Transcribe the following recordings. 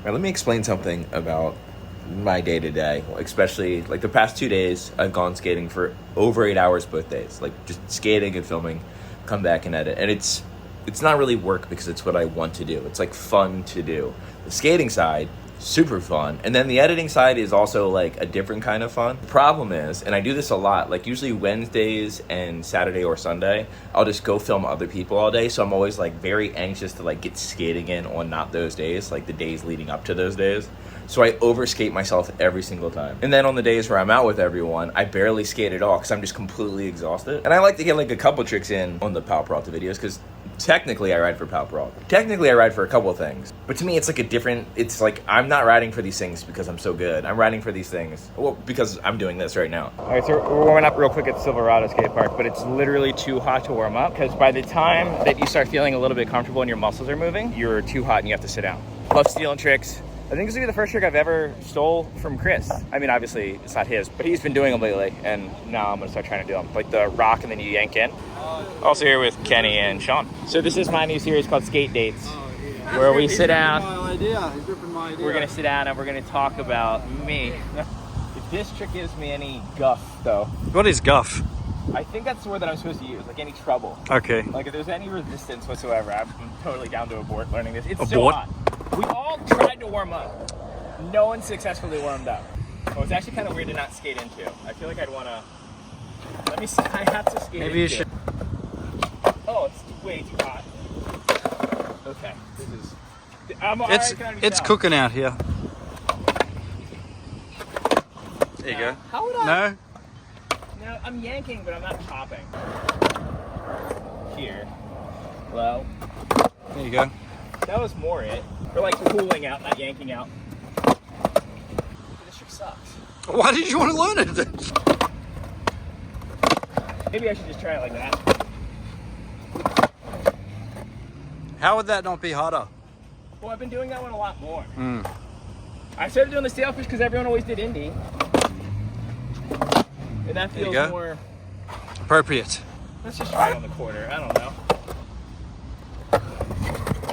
Now, let me explain something about my day-to-day, especially like the past 2 days. I've gone skating for over 8 hours both days, like just skating and filming, come back and edit. And it's not really work because it's what I want to do. It's like fun to do. The skating side, super fun. And then the editing side is also like a different kind of fun. The problem is, and I do this a lot, like usually Wednesdays and Saturday or Sunday, I'll just go film other people all day. So I'm always like very anxious to like get skating in on not those days, like the days leading up to those days. So I overskate myself every single time. And then on the days where I'm out with everyone, I barely skate at all because I'm just completely exhausted. And I like to get like a couple tricks in on the Pal Peralta videos because technically I ride for Pal Peralta. Technically I ride for a couple of things. But to me it's like a different, it's like I'm not riding for these things because I'm so good. I'm riding for these things, well, because I'm doing this right now. All right, so we're warming up real quick at Silverado skate park, but it's literally too hot to warm up because by the time that you start feeling a little bit comfortable and your muscles are moving, you're too hot and you have to sit down. Love stealing tricks. I think this will be the first trick I've ever stole from Chris. I mean, obviously it's not his, but he's been doing them lately, and now I'm gonna start trying to do them. Like the rock and then you yank in. Also here with Kenny and Sean. So this is my new series called Skate Dates, where we sit down. We're gonna sit down and we're gonna talk about me. If this trick gives me any guff, though. What is guff? I think that's the word that I'm supposed to use, like any trouble. Okay. Like if there's any resistance whatsoever, I'm totally down to abort learning this. It's abort? so hot. We all tried to warm up. No one successfully warmed up. Oh, it's actually kind of weird to not skate into. I feel like I'd want to... Let me see. I have to skate Maybe into. you should... Oh, it's way too hot. Okay. This is... It's cooking out here. There you go. How would I... No? No, I'm yanking, but I'm not chopping. Here. Well... There you go. That was more it. Or like pulling out, not yanking out. This trick sucks. Why did you want to learn it? Maybe I should just try it like that. How would that not be harder? Well, I've been doing that one a lot more. Mm. I started doing the sailfish because everyone always did indie. And that feels more... Appropriate. Let's just try it on the quarter. I don't know.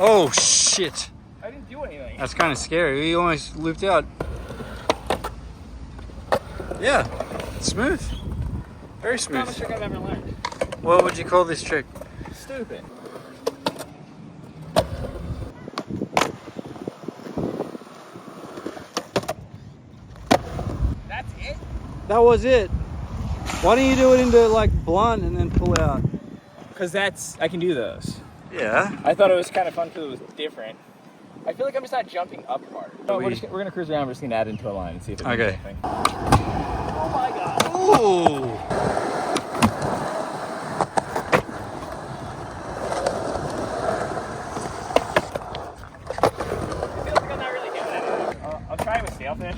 Oh, shit. I didn't do anything. That's kind of scary. You almost looped out. Yeah, smooth. Very smooth. That's the trick I've ever learned. What would you call this trick? Stupid. That's it? That was it. Why don't you do it into like blunt and then pull out? Because I can do those. Yeah. I thought it was kind of fun because it was different. I feel like I'm just not jumping up hard. No, we're going to cruise around. We're just going to add into a line and see if it means anything. Oh my god. Ooh. It feels like I'm not really doing anything. I'll try it with sailfish.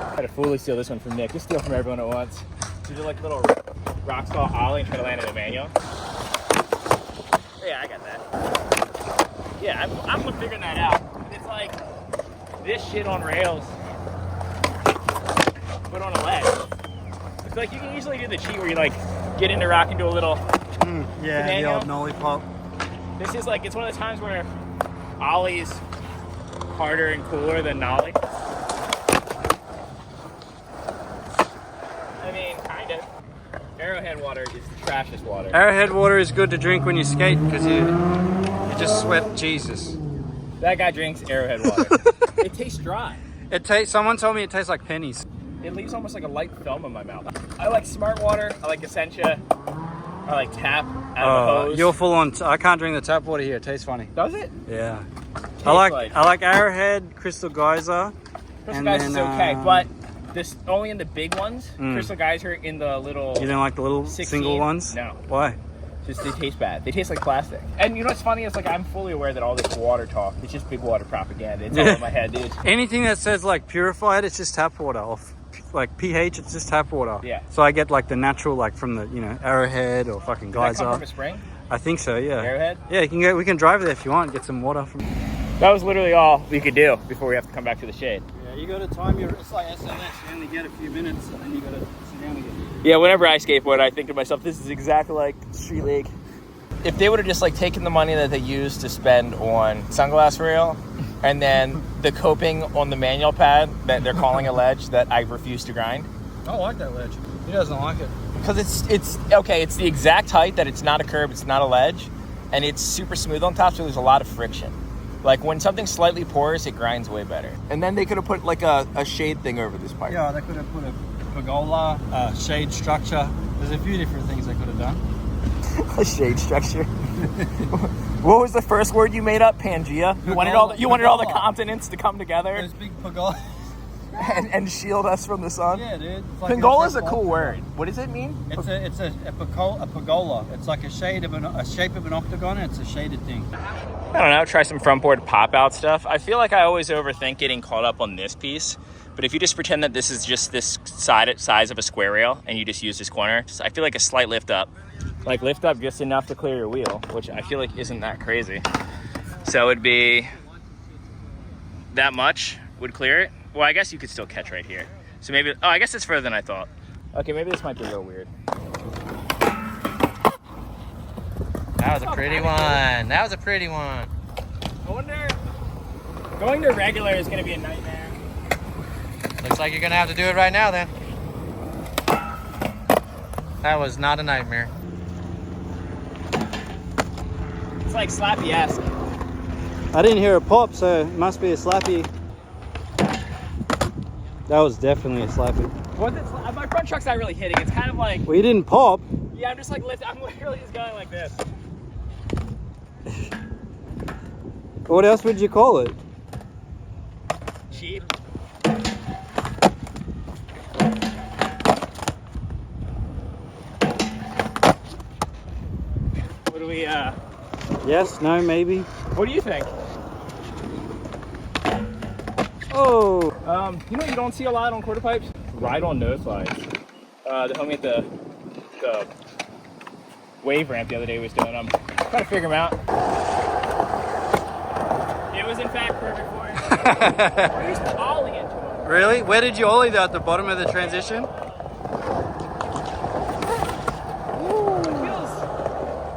I had to fully steal this one from Nick. Just steal from everyone at once. So do like a little rock stall ollie and try to land in a manual. Yeah, I got that. Yeah, I'm figuring that out. It's like this shit on rails, but on a ledge. It's like you can usually do the cheat where you like get into rock and do a little yeah, the old nollie pop. This is like, it's one of the times where ollie's harder and cooler than nollie. I mean, kind of. Arrowhead water is the trashiest water. Arrowhead water is good to drink when you skate because you just sweat Jesus. That guy drinks Arrowhead water. It tastes dry. Someone told me it tastes like pennies. It leaves almost like a light film in my mouth. I like Smart Water. I like Essentia. I like tap out of the hose. You're full on. I can't drink the tap water here. It tastes funny. Does it? Yeah. I like Arrowhead, Crystal Geyser. Crystal Geyser is okay, but this only in the big ones. Crystal Geyser in the little. You don't like the little 16? single ones? No. Why? Just they taste bad. They taste like plastic. And you know what's funny? It's like I'm fully aware that all this water talk, it's just big water propaganda. It's all in my head, dude. Anything that says like purified, it's just tap water. Or like pH, it's just tap water. Yeah. So I get like the natural, like from the Arrowhead or fucking Geyser. Does that come from a spring? I think so, yeah. Arrowhead? Yeah, you can go. We can drive there if you want. Get some water from. That was literally all we could do before we have to come back to the shade. Yeah, you got to time your. It's like SMS. You only get a few minutes, and then you got to sit down again. Yeah, whenever I skateboard, I think to myself, this is exactly like street league. If they would have just like taken the money that they used to spend on sunglass rail, and then the coping on the manual pad that they're calling a ledge that I refuse to grind. I like that ledge. He doesn't like it. Because it's okay, it's the exact height that it's not a curb, it's not a ledge, and it's super smooth on top, so there's a lot of friction. Like when something slightly porous, it grinds way better. And then they could have put like a shade thing over this pipe. Yeah, they could have put a pergola, shade structure. There's a few different things they could have done. A shade structure. What was the first word you made up? Pangea. You wanted all the continents to come together. Those big pergola. and shield us from the sun. Yeah, dude. Like Pergola is a cool word. What does it mean? It's a pergola. It's like a shape of an octagon. And it's a shaded thing. I don't know. Try some frontboard pop-out stuff. I feel like I always overthink getting caught up on this piece. But if you just pretend that this is just this size of a square rail and you just use this corner, I feel like a slight lift up. Like lift up just enough to clear your wheel, which I feel like isn't that crazy. So it'd be that much would clear it. Well, I guess you could still catch right here. So maybe, oh, I guess it's further than I thought. Okay, maybe this might be real weird. That was a pretty one. That was a pretty one. I wonder, going to regular is going to be a nightmare. Looks like you're going to have to do it right now then. That was not a nightmare. It's like Slappy-esque. I didn't hear a pop, so it must be a Slappy. That was definitely a Slappy. My front truck's not really hitting. It's kind of like... Well, you didn't pop. Yeah, I'm just like lifting. I'm literally just going like this. What else would you call it? Cheap. What do we, Yes, no, maybe. What do you think? Oh! You know what you don't see a lot on quarter pipes? Ride on nose slides. The homie at the wave ramp the other day was doing them. Trying to figure them out. It was in fact perfect for it. We're just ollie into them. Really? Where did you ollie though? At the bottom of the transition?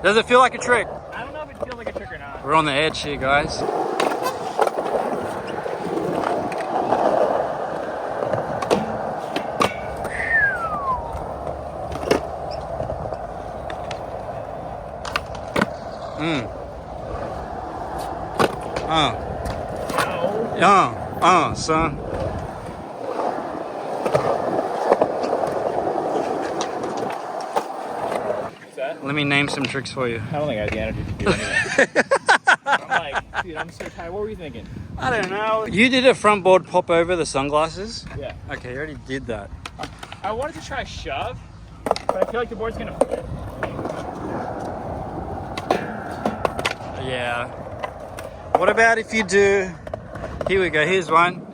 Does it feel like a trick? I don't know if it feels like a trick or not. We're on the edge here, guys. Son. What's that? Let me name some tricks for you. I don't think I have the energy to do anything. I'm like, dude, I'm so tired. What were you thinking? I don't know. You did a front board pop over the sunglasses? Yeah. Okay, you already did that. I wanted to try shove, but I feel like the board's gonna flip. Yeah. What about if you do... Here we go, here's one.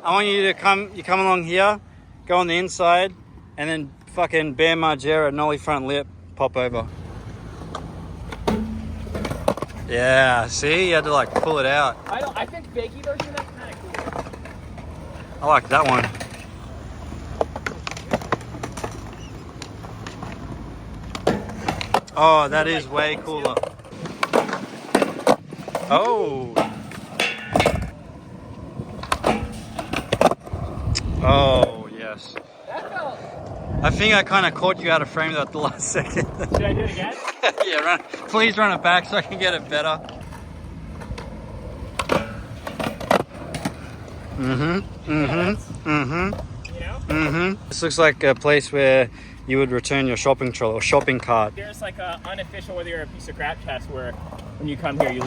I want you to come along here, go on the inside, and then fucking bear margera, nollie front lip, pop over. Yeah, see? You had to like pull it out. I think Bakey version of that's kind of cool. I like that one. Oh, that is way cooler. Oh. Oh, yes. That felt... I think I kind of caught you out of frame at the last second. Should I do it again? Yeah, please run it back so I can get it better. You know? This looks like a place where you would return your shopping trolley or shopping cart. There's like a unofficial whether you're a piece of crap test where when you come here you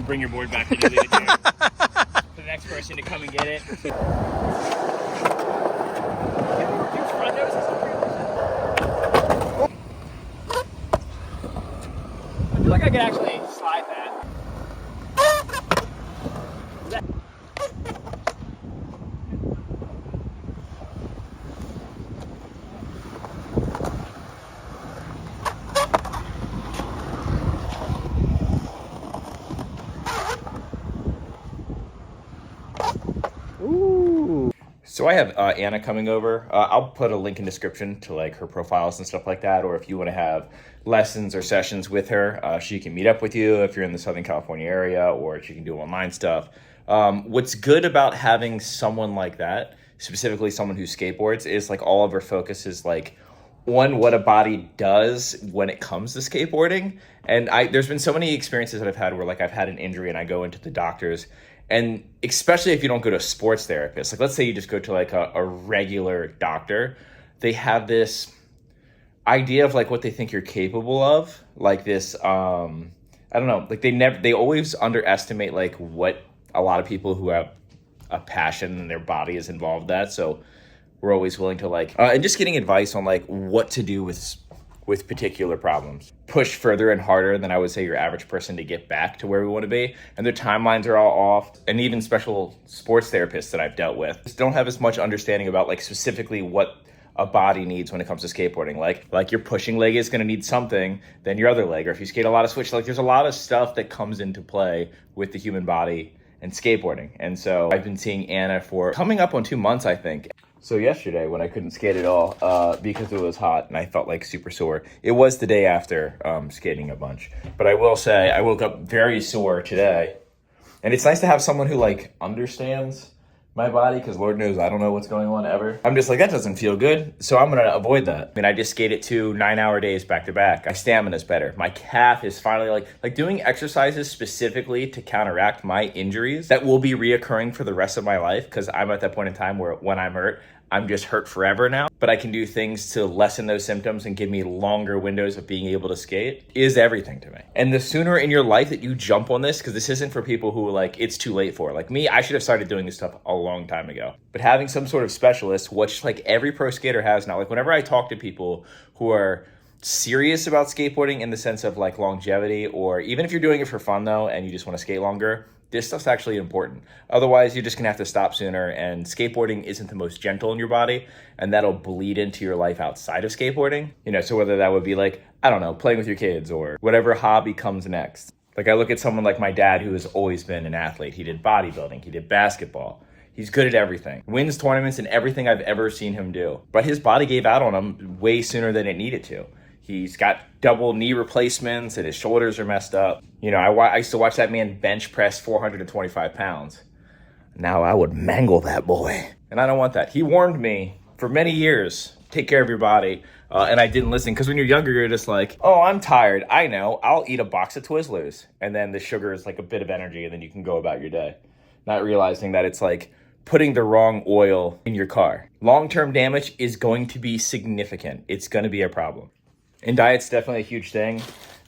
bring your board back and you leave it here for the next person to come and get it. I feel like I could actually slide that. So I have Anna coming over. I'll put a link in description to like her profiles and stuff like that. Or if you want to have lessons or sessions with her, she can meet up with you if you're in the Southern California area, or she can do online stuff. What's good about having someone like that, specifically someone who skateboards, is like all of her focus is like on what a body does when it comes to skateboarding. And there's been so many experiences that I've had where like I've had an injury and I go into the doctors, and especially if you don't go to a sports therapist, like let's say you just go to like a regular doctor, they have this idea of like what they think you're capable of, like this I don't know, like they always underestimate like what a lot of people who have a passion in their body is involved in that. So we're always willing to like and just getting advice on like what to do with particular problems. Push further and harder than I would say your average person to get back to where we want to be. And their timelines are all off. And even special sports therapists that I've dealt with just don't have as much understanding about like specifically what a body needs when it comes to skateboarding. Like your pushing leg is going to need something than your other leg. Or if you skate a lot of switch, like there's a lot of stuff that comes into play with the human body and skateboarding. And so I've been seeing Anna for coming up on 2 months, I think. So yesterday when I couldn't skate at all because it was hot and I felt like super sore, it was the day after skating a bunch. But I will say I woke up very sore today. And it's nice to have someone who like understands my body, because Lord knows I don't know what's going on ever. I'm just like, that doesn't feel good, so I'm gonna avoid that. I mean, I just skated 2 9-hour days back to back. My stamina's better. My calf is finally like doing exercises specifically to counteract my injuries that will be reoccurring for the rest of my life, because I'm at that point in time where when I'm hurt, I'm just hurt forever now. But I can do things to lessen those symptoms and give me longer windows of being able to skate is everything to me. And the sooner in your life that you jump on this, because this isn't for people who like it's too late for. Like me, I should have started doing this stuff a long time ago. But having some sort of specialist, which like every pro skater has now, like whenever I talk to people who are serious about skateboarding in the sense of like longevity, or even if you're doing it for fun though and you just want to skate longer, this stuff's actually important. Otherwise, you're just gonna have to stop sooner, and skateboarding isn't the most gentle in your body, and that'll bleed into your life outside of skateboarding. You know, so whether that would be like, I don't know, playing with your kids or whatever hobby comes next. Like I look at someone like my dad who has always been an athlete. He did bodybuilding, he did basketball. He's good at everything, wins tournaments in everything I've ever seen him do. But his body gave out on him way sooner than it needed to. He's got double knee replacements and his shoulders are messed up. You know, I used to watch that man bench press 425 pounds. Now I would mangle that boy. And I don't want that. He warned me for many years, take care of your body. And I didn't listen, because when you're younger, you're just like, oh, I'm tired. I know, I'll eat a box of Twizzlers. And then the sugar is like a bit of energy and then you can go about your day. Not realizing that it's like putting the wrong oil in your car. Long-term damage is going to be significant. It's going to be a problem. And diet's definitely a huge thing.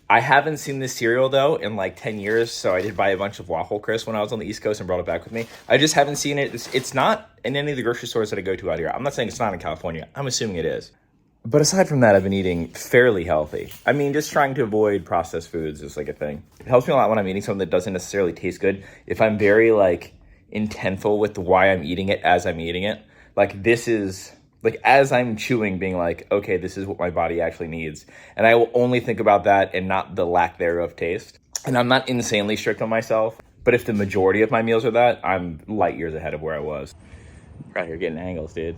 I haven't seen this cereal though in like 10 years, so I did buy a bunch of Waffle Crisp when I was on the East Coast and brought it back with me. I just haven't seen it. It's not in any of the grocery stores that I go to out here. I'm not saying it's not in California. I'm assuming it is. But aside from that, I've been eating fairly healthy. I mean, just trying to avoid processed foods is like a thing. It helps me a lot when I'm eating something that doesn't necessarily taste good. If I'm very like intentful with why I'm eating it as I'm eating it, like this is... like as I'm chewing, being like, okay, this is what my body actually needs. And I will only think about that and not the lack thereof taste. And I'm not insanely strict on myself, but if the majority of my meals are that, I'm light years ahead of where I was. Right here getting angles, dude.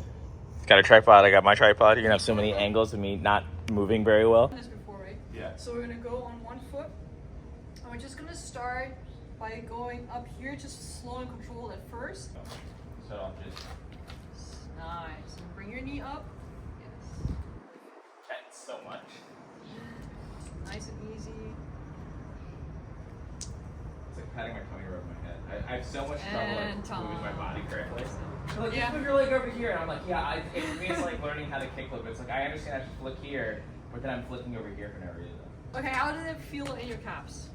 Got a tripod, I got my tripod. You're gonna have so many angles of me not moving very well. This before, right? Yeah. So we're gonna go on one foot. And we're just gonna start by going up here, just slow and controlled at first. So I'll just... Nice. And bring your knee up. Yes. tense so much. Nice and easy. It's like patting my tummy over my head. I have so much trouble like, moving my body correctly. So like, just move your leg over here, and I'm like, yeah. For me, it's like learning how to kickflip. It's like I understand I should flick here, but then I'm flicking over here for no reason. Okay, how did it feel in your calves?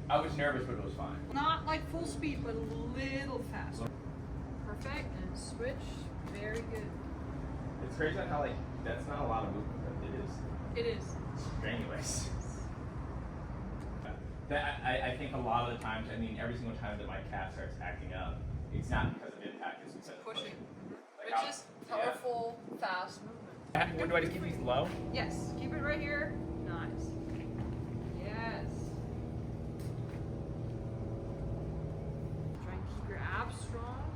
I was nervous, but it was fine. Not like full speed, but a little faster. Perfect, and switch. Very good. It's crazy how like that's not a lot of movement, but it is. It is. Strenuous. I think a lot of the times, I mean, every single time that my calf starts acting up, it's not because of impact, it's because of Pushing. like, Which is powerful, fast movement. What do I just keep these low? Yes, keep it right here. Nice. Yes. Try and keep your abs strong.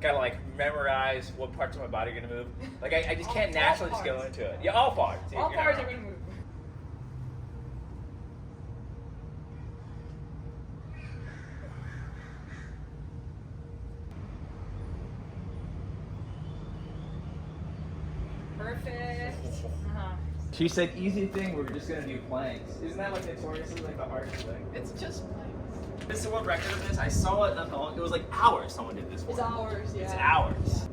gotta like memorize what parts of my body are gonna move. Like I just can't naturally just go into it. Yeah, all parts. All parts are gonna move. Perfect. She said easy thing, we're just gonna do planks. Isn't that like notoriously like the hardest thing? It's just planks. This is the world record of this. I saw it not that long. It was like hours someone did this for. It's hours, yeah. It's hours.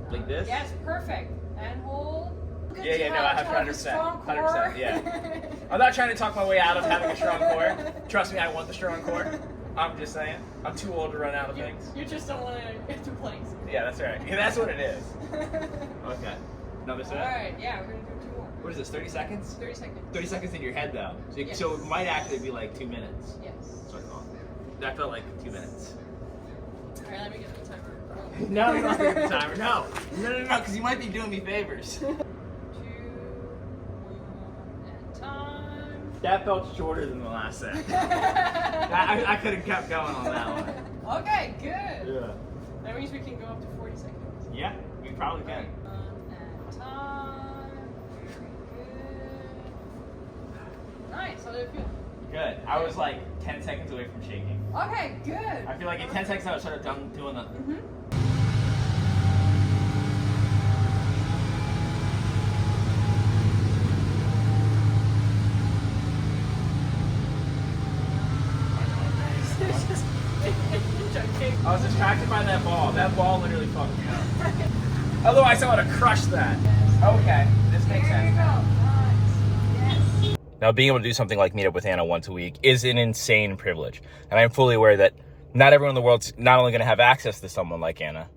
Like this? Yes, perfect. And hold. Yeah, no, I have 100%. 100%, yeah. I'm not trying to talk my way out of having a strong core. Trust me, I want the strong core. I'm just saying. I'm too old to run out of things. You just don't want to do planks. Yeah, that's right. Yeah, that's what it is. Okay. Another set? Alright, yeah, we're going to do 2 more. What is this, 30 seconds? 30 seconds. 30 seconds in your head, though. So, Yes. so it might actually be like 2 minutes. Yes. That's what I thought. That felt like 2 minutes. Alright, let me get the timer. No, you don't have to get the timer. No, because you might be doing me favors. 2, 1, and time. That felt shorter than the last set. I could have kept going on that one. Okay, good. Yeah. That means we can go up to 40 seconds. Yeah, we probably can. And time. Very good. Nice, how did it feel? Good. I was like 10 seconds away from shaking. Okay, good. I feel like in 10 seconds I was sort of done doing the... I was distracted by that ball. That ball literally fucked me up. Otherwise, I would have crushed that. Okay, this makes There you sense. go. Nice. Yes. Now, being able to do something like meet up with Anna once a week is an insane privilege. And I'm fully aware that not everyone in the world's not only going to have access to someone like Anna,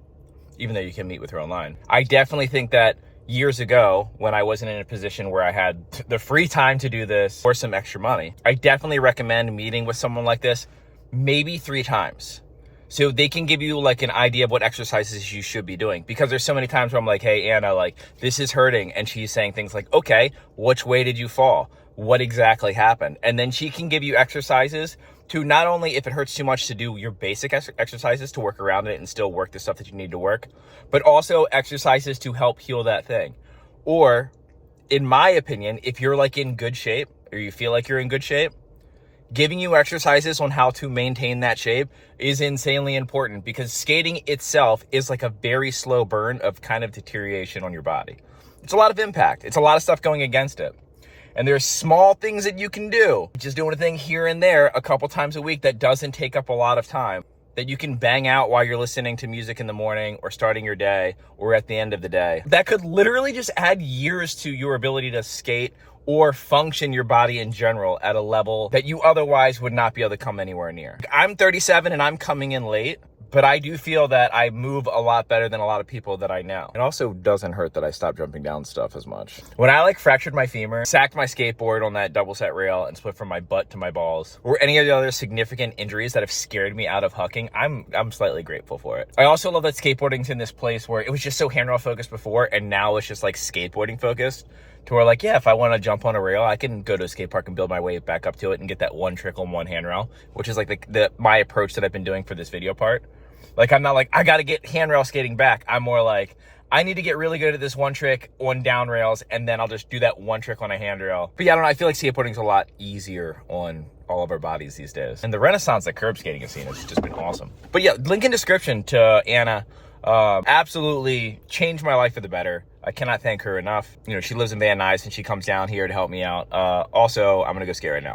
even though you can meet with her online. I definitely think that years ago, when I wasn't in a position where I had the free time to do this or some extra money, I definitely recommend meeting with someone like this maybe 3 times. So they can give you like an idea of what exercises you should be doing. Because there's so many times where I'm like, hey, Anna, like this is hurting. And she's saying things like, okay, which way did you fall? What exactly happened? And then she can give you exercises to not only, if it hurts too much, to do your basic exercises to work around it and still work the stuff that you need to work, but also exercises to help heal that thing. Or in my opinion, if you're like in good shape or you feel like you're in good shape, giving you exercises on how to maintain that shape is insanely important, because skating itself is like a very slow burn of kind of deterioration on your body. It's a lot of impact. It's a lot of stuff going against it. And there's small things that you can do, just doing a thing here and there a couple times a week that doesn't take up a lot of time, that you can bang out while you're listening to music in the morning or starting your day or at the end of the day. That could literally just add years to your ability to skate or function your body in general at a level that you otherwise would not be able to come anywhere near. I'm 37 and I'm coming in late, but I do feel that I move a lot better than a lot of people that I know. It also doesn't hurt that I stopped jumping down stuff as much. When I like fractured my femur, sacked my skateboard on that double set rail and split from my butt to my balls, or any of the other significant injuries that have scared me out of hucking, I'm slightly grateful for it. I also love that skateboarding's in this place where it was just so handrail focused before, and now it's just like skateboarding focused. To where like, yeah, if I want to jump on a rail, I can go to a skate park and build my way back up to it and get that one trick on one handrail, which is like my approach that I've been doing for this video part. Like, I'm not like, I got to get handrail skating back. I'm more like, I need to get really good at this one trick on down rails, and then I'll just do that one trick on a handrail. But yeah, I don't know. I feel like skateboarding's a lot easier on all of our bodies these days. And the renaissance that curb skating has seen has just been awesome. But yeah, link in description to Anna. Absolutely changed my life for the better. I cannot thank her enough. You know, she lives in Van Nuys and she comes down here to help me out. Also, I'm gonna go skate right now.